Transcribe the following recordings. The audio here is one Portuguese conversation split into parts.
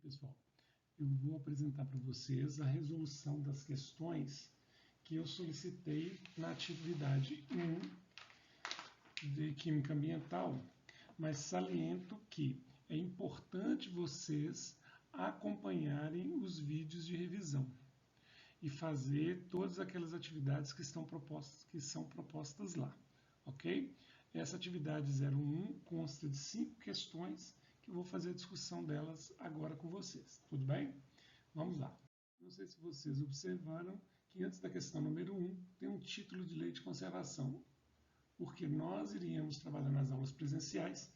Pessoal, eu vou apresentar para vocês a resolução das questões que eu solicitei na atividade 1 de Química Ambiental, mas saliento que é importante vocês acompanharem os vídeos de revisão e fazer todas aquelas atividades que são propostas lá, ok? Essa atividade 01 consta de 5 questões que eu vou fazer a discussão delas agora com vocês, tudo bem? Vamos lá. Não sei se vocês observaram que antes da questão número 1 tem um título de lei de conservação, porque nós iríamos trabalhar nas aulas presenciais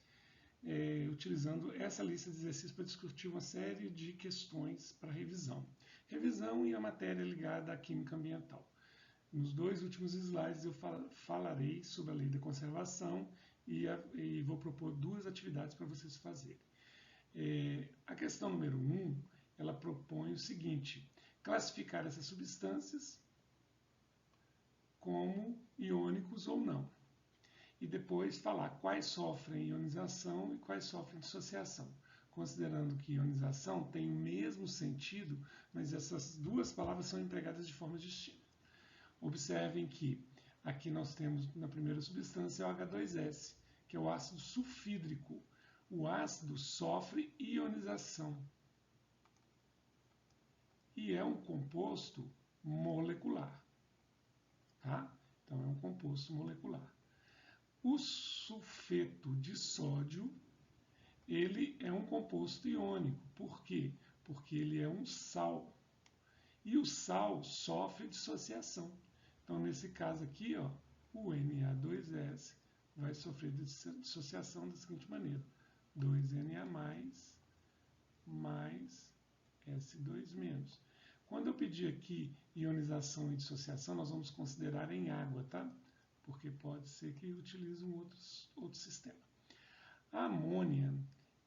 utilizando essa lista de exercícios para discutir uma série de questões para revisão. Revisão e a matéria ligada à química ambiental. Nos 2 últimos slides eu falarei sobre a lei da conservação e vou propor 2 atividades para vocês fazerem. A questão número 1, ela propõe o seguinte: classificar essas substâncias como iônicos ou não. E depois falar quais sofrem ionização e quais sofrem dissociação, considerando que ionização tem o mesmo sentido, mas essas 2 palavras são empregadas de forma distinta. Observem que aqui nós temos na primeira substância o H2S, que é o ácido sulfídrico. O ácido sofre ionização e é um composto molecular. Tá? Então é um composto molecular. O sulfeto de sódio, ele é um composto iônico. Por quê? Porque ele é um sal. E o sal sofre dissociação. Então, nesse caso aqui, ó, o Na2S vai sofrer dissociação da seguinte maneira: 2Na mais S2-. Quando eu pedir aqui ionização e dissociação, nós vamos considerar em água, tá? Porque pode ser que utilize um outro sistema. A amônia,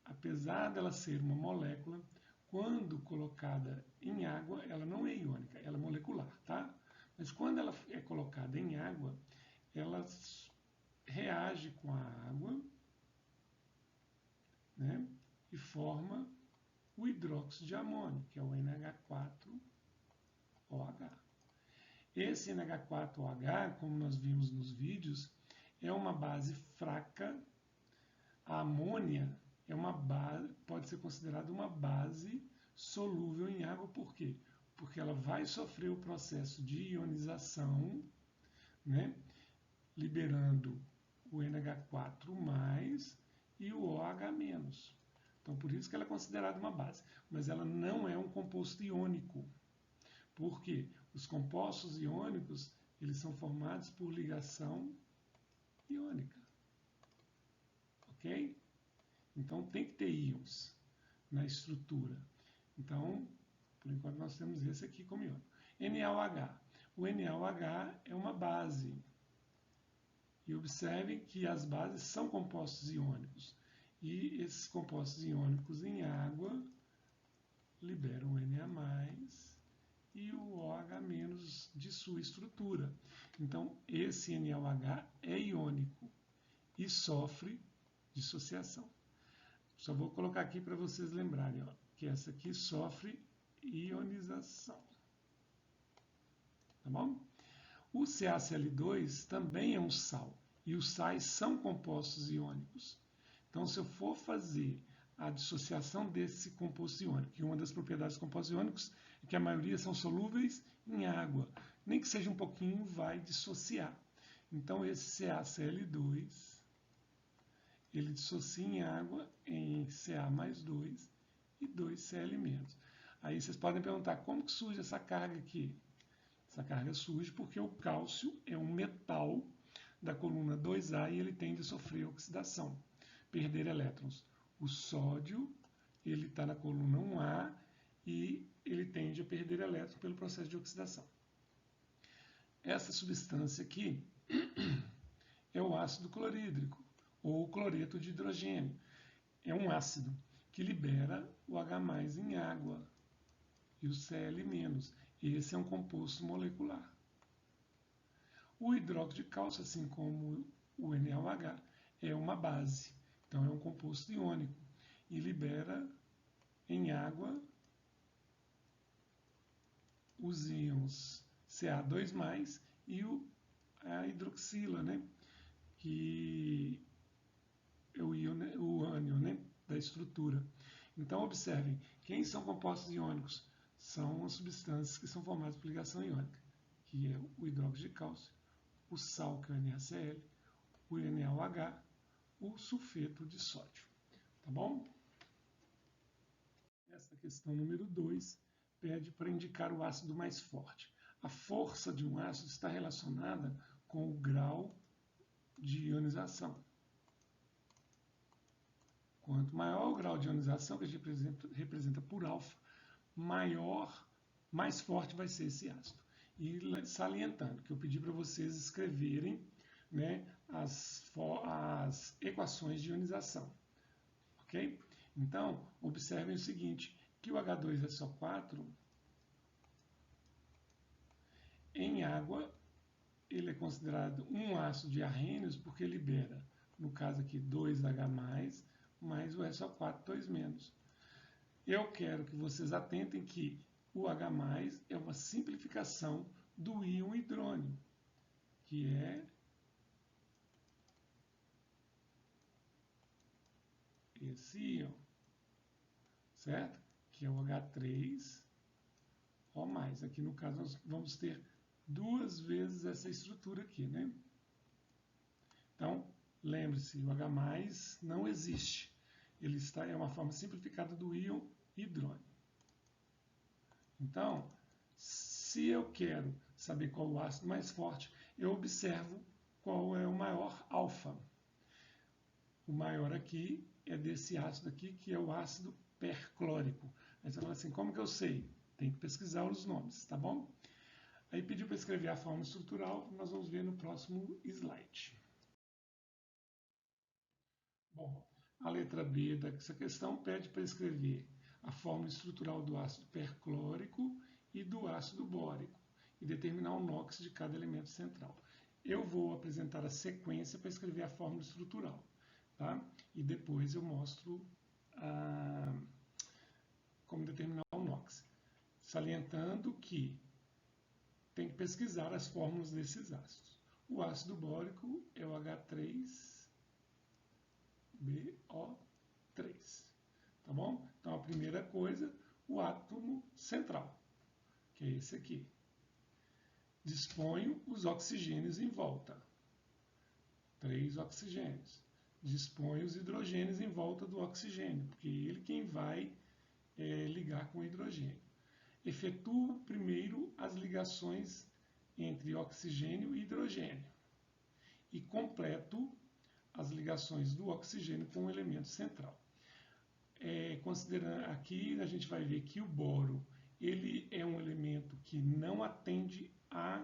apesar dela ser uma molécula, quando colocada em água, ela não é iônica, ela é molecular, tá? Mas quando ela é colocada em água, ela reage com a água, né, e forma o hidróxido de amônio, que é o NH4OH. Esse NH4OH, como nós vimos nos vídeos, é uma base fraca. A amônia é uma base, pode ser considerada uma base solúvel em água. Por quê? Porque ela vai sofrer o processo de ionização, né, liberando o NH4+, e o OH-. Então, por isso que ela é considerada uma base. Mas ela não é um composto iônico. Por quê? Os compostos iônicos, eles são formados por ligação iônica. Ok? Então, tem que ter íons na estrutura. Então, por enquanto, nós temos esse aqui como iônico. NaOH. O NaOH é uma base. E observem que as bases são compostos iônicos. E esses compostos iônicos em água liberam o Na+, e o OH- de sua estrutura. Então, esse NaOH é iônico e sofre dissociação. Só vou colocar aqui para vocês lembrarem, ó, que essa aqui sofre ionização. Tá bom? O CaCl2 também é um sal, e os sais são compostos iônicos. Então, se eu for fazer a dissociação desse composto iônico, e uma das propriedades dos compostos iônicos é que a maioria são solúveis em água, nem que seja um pouquinho, vai dissociar. Então, esse CaCl2, ele dissocia em água em Ca+2 e 2Cl-. Aí vocês podem perguntar, como que surge essa carga aqui? Essa carga surge porque o cálcio é um metal da coluna 2A e ele tende a sofrer oxidação, perder elétrons. O sódio, ele está na coluna 1A e ele tende a perder elétrons pelo processo de oxidação. Essa substância aqui é o ácido clorídrico, ou cloreto de hidrogênio. É um ácido que libera o H+ em água e o Cl-. Esse é um composto molecular. O hidróxido de cálcio, assim como o NaOH, é uma base. Então é um composto iônico e libera Em água, os íons Ca2+, e a hidroxila, né? Que é o ânion, né? Da estrutura. Então, observem, quem são compostos iônicos? São as substâncias que são formadas por ligação iônica, que é o hidróxido de cálcio, o sal, que é o NaCl, o NaOH, o sulfeto de sódio. Tá bom? Esta questão número 2 pede para indicar o ácido mais forte. A força de um ácido está relacionada com o grau de ionização. Quanto maior o grau de ionização, que a gente representa por alfa, mais forte vai ser esse ácido. E salientando que eu pedi para vocês escreverem, né, as equações de ionização. Ok? Então, observem o seguinte, que o H2SO4, em água, ele é considerado um ácido de arrênios porque libera, no caso aqui, 2H+, mais o SO4, 2-. Eu quero que vocês atentem que o H+, é uma simplificação do íon hidrônio, que é esse íon, certo? Que é o H3O+. Aqui no caso nós vamos ter 2 vezes essa estrutura aqui, né? Então, lembre-se, o H+ não existe. Ele é uma forma simplificada do íon hidrônio. Então, se eu quero saber qual o ácido mais forte, eu observo qual é o maior alfa. O maior aqui é desse ácido aqui, que é o ácido perclórico. Aí você fala assim, como que eu sei? Tem que pesquisar os nomes, tá bom? Aí pediu para escrever a fórmula estrutural, nós vamos ver no próximo slide. Bom, a letra B dessa questão pede para escrever a fórmula estrutural do ácido perclórico e do ácido bórico e determinar o NOx de cada elemento central. Eu vou apresentar a sequência para escrever a fórmula estrutural, tá? E depois eu mostro como determinar o NOx, salientando que tem que pesquisar as fórmulas desses ácidos. O ácido bórico é o H3BO3. Tá bom? Então, a primeira coisa, o átomo central, que é esse aqui. Disponho os oxigênios em volta. 3 oxigênios. Disponho os hidrogênios em volta do oxigênio, porque ele quem vai ligar com o hidrogênio. Efetuo primeiro as ligações entre oxigênio e hidrogênio e completo as ligações do oxigênio com o elemento central. Considerando aqui, a gente vai ver que o boro ele é um elemento que não atende à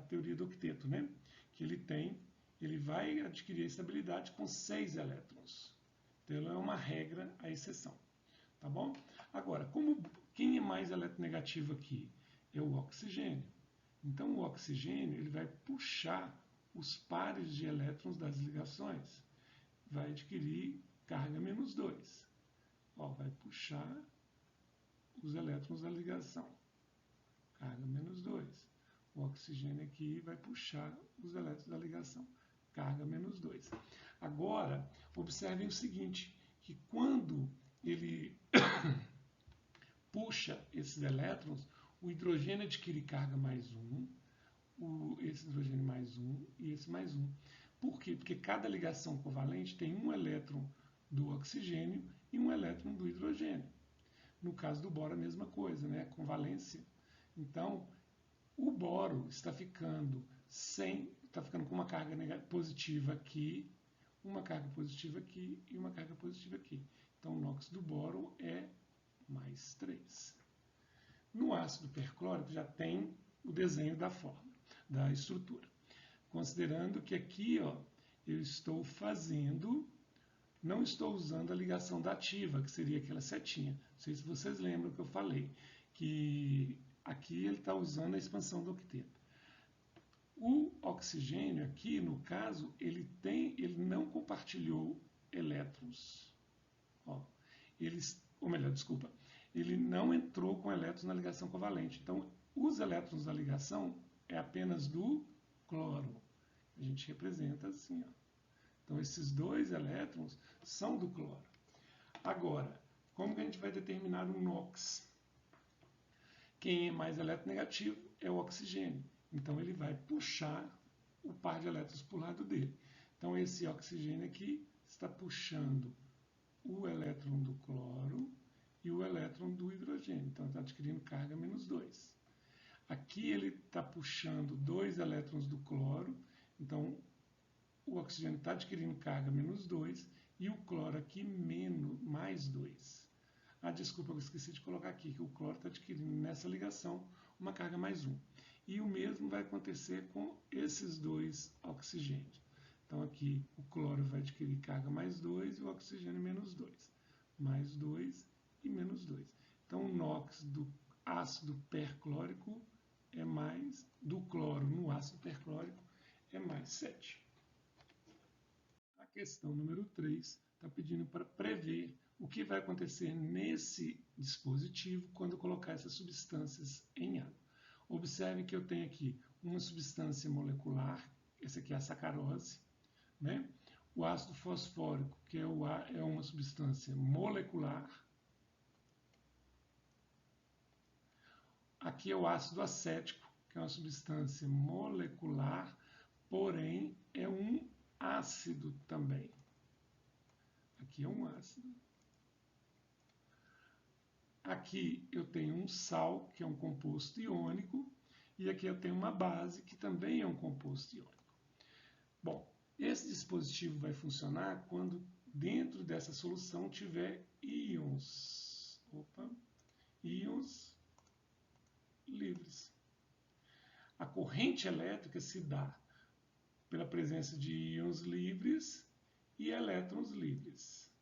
teoria do octeto, né? Que ele vai adquirir estabilidade com 6 elétrons. Então, ela é uma regra, a exceção. Tá bom? Agora, quem é mais eletronegativo aqui? É o oxigênio. Então, o oxigênio ele vai puxar os pares de elétrons das ligações. Vai adquirir carga -2. Vai puxar os elétrons da ligação. Carga -2. O oxigênio aqui vai puxar os elétrons da ligação. Carga -2. Agora, observem o seguinte, que quando ele puxa esses elétrons, o hidrogênio adquire carga +1, esse hidrogênio +1 e esse +1. Por quê? Porque cada ligação covalente tem um elétron do oxigênio e um elétron do hidrogênio. No caso do boro, a mesma coisa, né? Convalência. Então, o boro está ficando com uma carga positiva aqui, uma carga positiva aqui e uma carga positiva aqui. Então, o NOx do boro é +3. No ácido perclórico já tem o desenho da forma, da estrutura. Considerando que aqui eu estou não estou usando a ligação dativa, que seria aquela setinha. Não sei se vocês lembram que eu falei, que aqui ele está usando a expansão do octeto. O oxigênio aqui, no caso, ele não compartilhou elétrons. ou melhor, desculpa, ele não entrou com elétrons na ligação covalente. Então, os elétrons da ligação é apenas do cloro. A gente representa assim, ó. Então, esses 2 elétrons são do cloro. Agora, como que a gente vai determinar o NOx? Quem é mais eletronegativo é o oxigênio. Então, ele vai puxar o par de elétrons para o lado dele. Então, esse oxigênio aqui está puxando o elétron do cloro e o elétron do hidrogênio. Então, está adquirindo carga -2. Aqui ele está puxando 2 elétrons do cloro. Então, o oxigênio está adquirindo carga -2 e o cloro aqui mais 2. Ah, desculpa, eu esqueci de colocar aqui que o cloro está adquirindo nessa ligação uma carga +1. E o mesmo vai acontecer com esses 2 oxigênios. Então aqui o cloro vai adquirir carga +2 e o oxigênio -2. +2 e -2. Então o NOx do ácido perclórico é mais, do cloro no ácido perclórico é +7. A questão número 3 está pedindo para prever o que vai acontecer nesse dispositivo quando eu colocar essas substâncias em água. Observe que eu tenho aqui uma substância molecular, essa aqui é a sacarose, né? O ácido fosfórico, que é uma substância molecular. Aqui é o ácido acético, que é uma substância molecular, porém é um ácido também. Aqui é um ácido. Aqui eu tenho um sal, que é um composto iônico, e aqui eu tenho uma base, que também é um composto iônico. Bom, esse dispositivo vai funcionar quando dentro dessa solução tiver íons livres. A corrente elétrica se dá pela presença de íons livres e elétrons livres.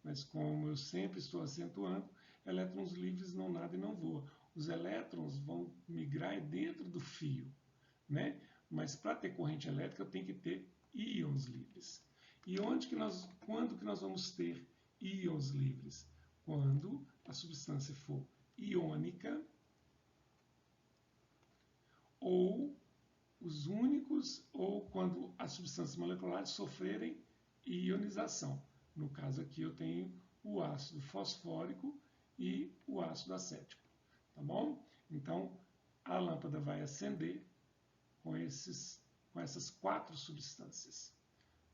Mas como eu sempre estou acentuando, elétrons livres não nadam e não voam. Os elétrons vão migrar dentro do fio, né? Mas para ter corrente elétrica eu tenho que ter íons livres. E quando que nós vamos ter íons livres? Quando a substância for iônica ou quando as substâncias moleculares sofrerem ionização. No caso aqui eu tenho o ácido fosfórico e o ácido acético, tá bom? Então a lâmpada vai acender com essas 4 substâncias,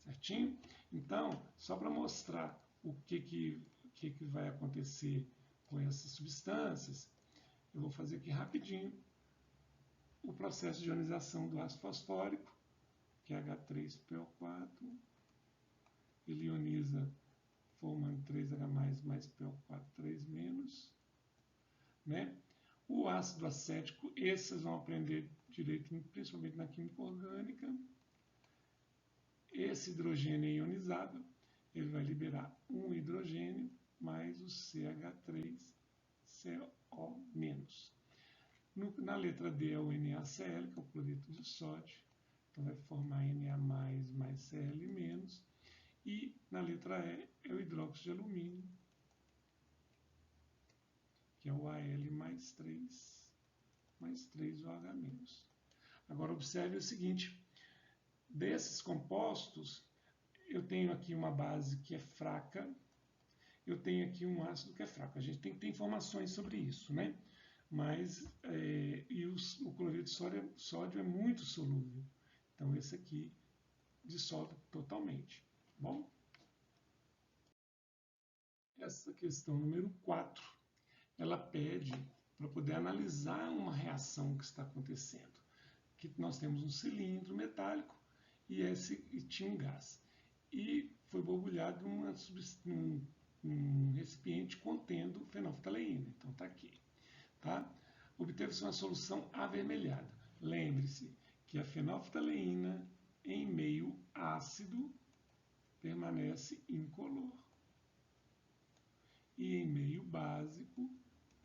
certinho? Então, só para mostrar o que vai acontecer com essas substâncias, eu vou fazer aqui rapidinho o processo de ionização do ácido fosfórico, que é H3PO4, ele ioniza formando 3H+, mais PO4, 3-, né? O ácido acético, esses vocês vão aprender direito, principalmente na química orgânica. Esse hidrogênio é ionizado, ele vai liberar um hidrogênio mais o CH3CO-. Na letra D é o NaCl, que é o cloreto de sódio, então vai formar Na+, mais Cl-. E na letra E é o hidróxido de alumínio, que é o Al mais 3 OH-. Agora observe o seguinte, desses compostos, eu tenho aqui uma base que é fraca, eu tenho aqui um ácido que é fraco. A gente tem que ter informações sobre isso, né? Mas, o cloreto de sódio é muito solúvel. Então esse aqui dissolve totalmente. Bom? Essa questão número 4, ela pede para poder analisar uma reação que está acontecendo. Que nós temos um cilindro metálico e tinha um gás. E foi borbulhado num recipiente contendo fenolftaleína. Então está aqui. Tá? Obteve-se uma solução avermelhada. Lembre-se que a fenolftaleína em meio ácido permanece incolor. E em meio básico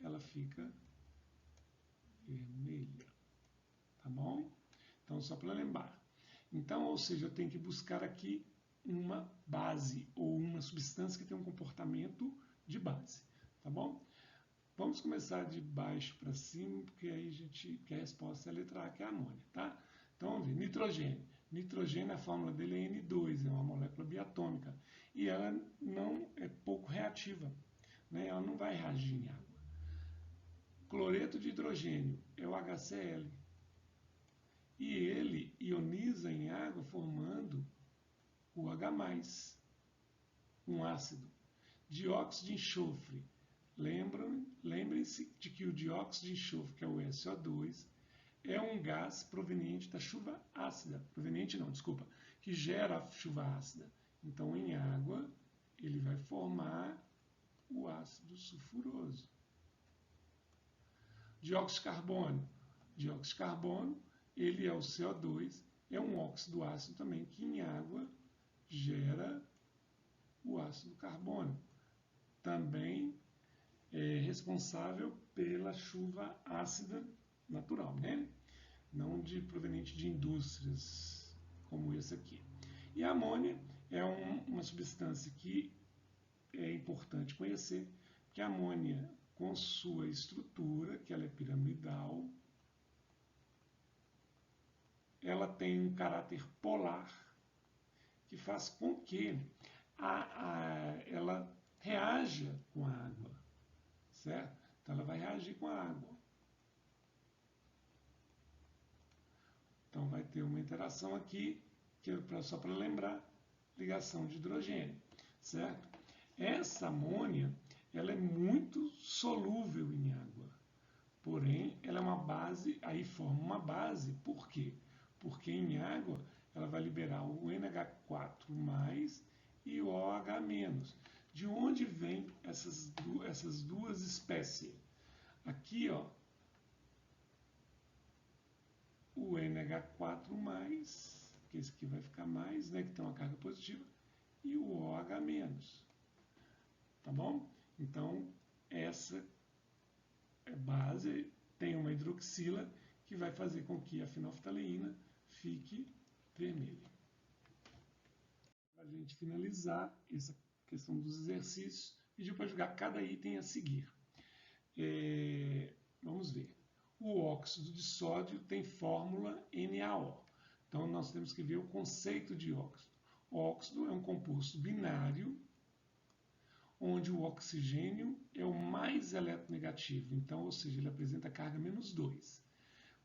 ela fica vermelha. Tá bom? Então, só para lembrar. Então, ou seja, eu tenho que buscar aqui uma base ou uma substância que tem um comportamento de base, tá bom? Vamos começar de baixo para cima, porque aí que a resposta é a letra A, que é a amônia, tá? Então, vamos ver, nitrogênio. Nitrogênio, a fórmula dele é N2, é uma molécula biatômica, e ela não é pouco reativa, né? Ela não vai reagir em água. Cloreto de hidrogênio é o HCl, e ele ioniza em água formando o H+, um ácido. Dióxido de enxofre. Lembrem-se de que o dióxido de enxofre, que é o SO2, é um gás proveniente da chuva ácida. Que gera a chuva ácida. Então, em água, ele vai formar o ácido sulfuroso. Dióxido de carbono. Dióxido de carbono, ele é o CO2, é um óxido ácido também, que em água gera o ácido carbônico. Também é responsável pela chuva ácida natural, né? Não proveniente de indústrias como esse aqui. E a amônia é uma substância que é importante conhecer, que a amônia, com sua estrutura, que ela é piramidal, ela tem um caráter polar, que faz com que ela reaja com a água, certo? Então ela vai reagir com a água. Então vai ter uma interação aqui, que é só para lembrar, ligação de hidrogênio, certo? Essa amônia, ela é muito solúvel em água, porém ela é uma base, aí forma uma base, por quê? Porque em água ela vai liberar o NH4+ e o OH-. De onde vem essas duas espécies? Aqui, ó, o NH4+, que esse aqui vai ficar mais, né, que tem uma carga positiva, e o OH-. Tá bom? Então, essa base tem uma hidroxila que vai fazer com que a fenolftaleína fique vermelha. Para a gente finalizar essa questão dos exercícios, pediu para jogar cada item a seguir. Vamos ver. O óxido de sódio tem fórmula NaO. Então, nós temos que ver o conceito de óxido. O óxido é um composto binário, onde o oxigênio é o mais eletronegativo. Então, ou seja, ele apresenta carga -2.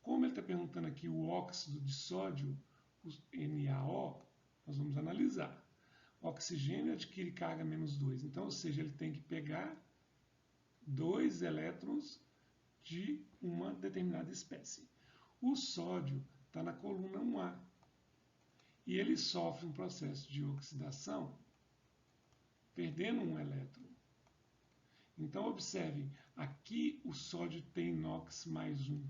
Como ele está perguntando aqui o óxido de sódio, o NaO, nós vamos analisar. O oxigênio adquire carga -2. Então, ou seja, ele tem que pegar 2 elétrons de uma determinada espécie. O sódio está na coluna 1A. E ele sofre um processo de oxidação, perdendo um elétron. Então, observem, aqui o sódio tem NOx +1.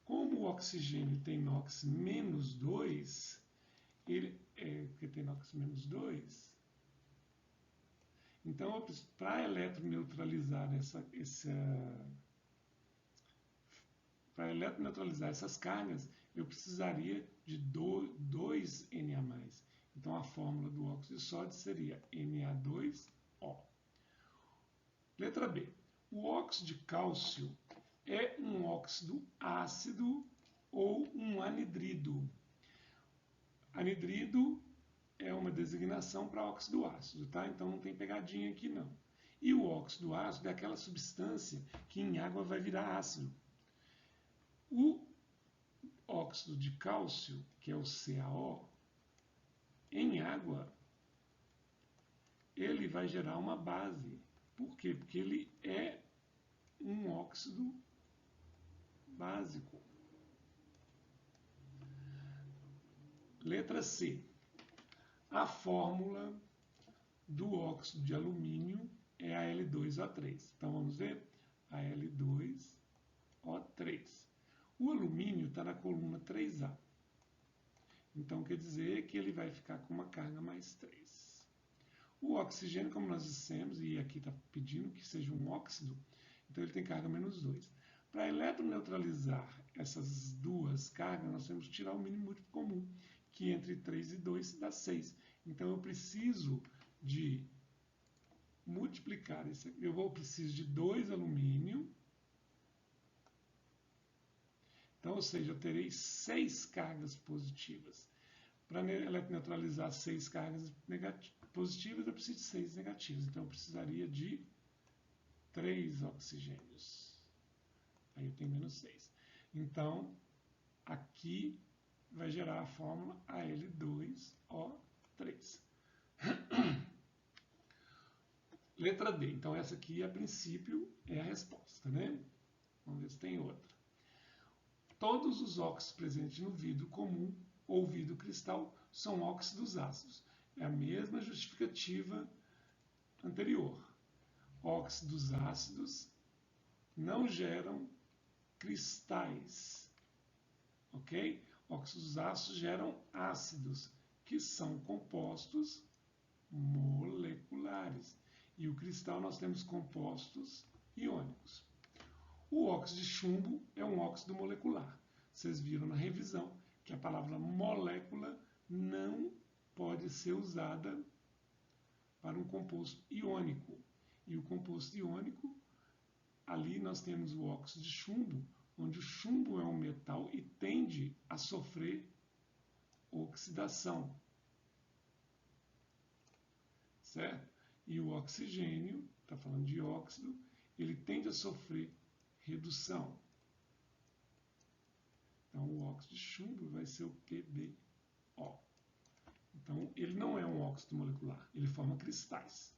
Como o oxigênio tem NOx -2, que tem NOx -2, então, para eletroneutralizar essas cargas, eu precisaria de 2 Na+. Então, a fórmula do óxido de sódio seria Na2O. Letra B. O óxido de cálcio é um óxido ácido ou um anidrido. Anidrido é uma designação para óxido ácido, tá? Então não tem pegadinha aqui não. E o óxido ácido é aquela substância que em água vai virar ácido. O óxido de cálcio, que é o CaO, em água, ele vai gerar uma base. Por quê? Porque ele é um óxido básico. Letra C. A fórmula do óxido de alumínio é a Al2O3. Então vamos ver? A Al2O3. O alumínio está na coluna 3A. Então quer dizer que ele vai ficar com uma carga +3. O oxigênio, como nós dissemos, e aqui está pedindo que seja um óxido, então ele tem carga -2. Para eletroneutralizar essas duas cargas, nós temos que tirar o mínimo múltiplo comum, que entre 3 e 2 dá 6. Então eu preciso de multiplicar esse aqui. Eu preciso de 2 alumínio. Então, ou seja, eu terei 6 cargas positivas. Para eletroneutralizar 6 cargas positivas, eu preciso de 6 negativas. Então, eu precisaria de 3 oxigênios. Aí eu tenho menos 6. Então, aqui vai gerar a fórmula Al2O3. Letra D. Então, essa aqui, a princípio, é a resposta, né? Vamos ver se tem outra. Todos os óxidos presentes no vidro comum ou vidro cristal são óxidos ácidos. É a mesma justificativa anterior. Óxidos ácidos não geram cristais, ok? Óxidos ácidos geram ácidos, que são compostos moleculares. E o cristal nós temos compostos iônicos. O óxido de chumbo é um óxido molecular. Vocês viram na revisão que a palavra molécula não pode ser usada para um composto iônico. E o composto iônico, ali nós temos o óxido de chumbo, onde o chumbo é um metal e tende a sofrer oxidação. Certo? E o oxigênio, está falando de óxido, ele tende a sofrer redução. Então, o óxido de chumbo vai ser o PbO. Então, ele não é um óxido molecular, ele forma cristais.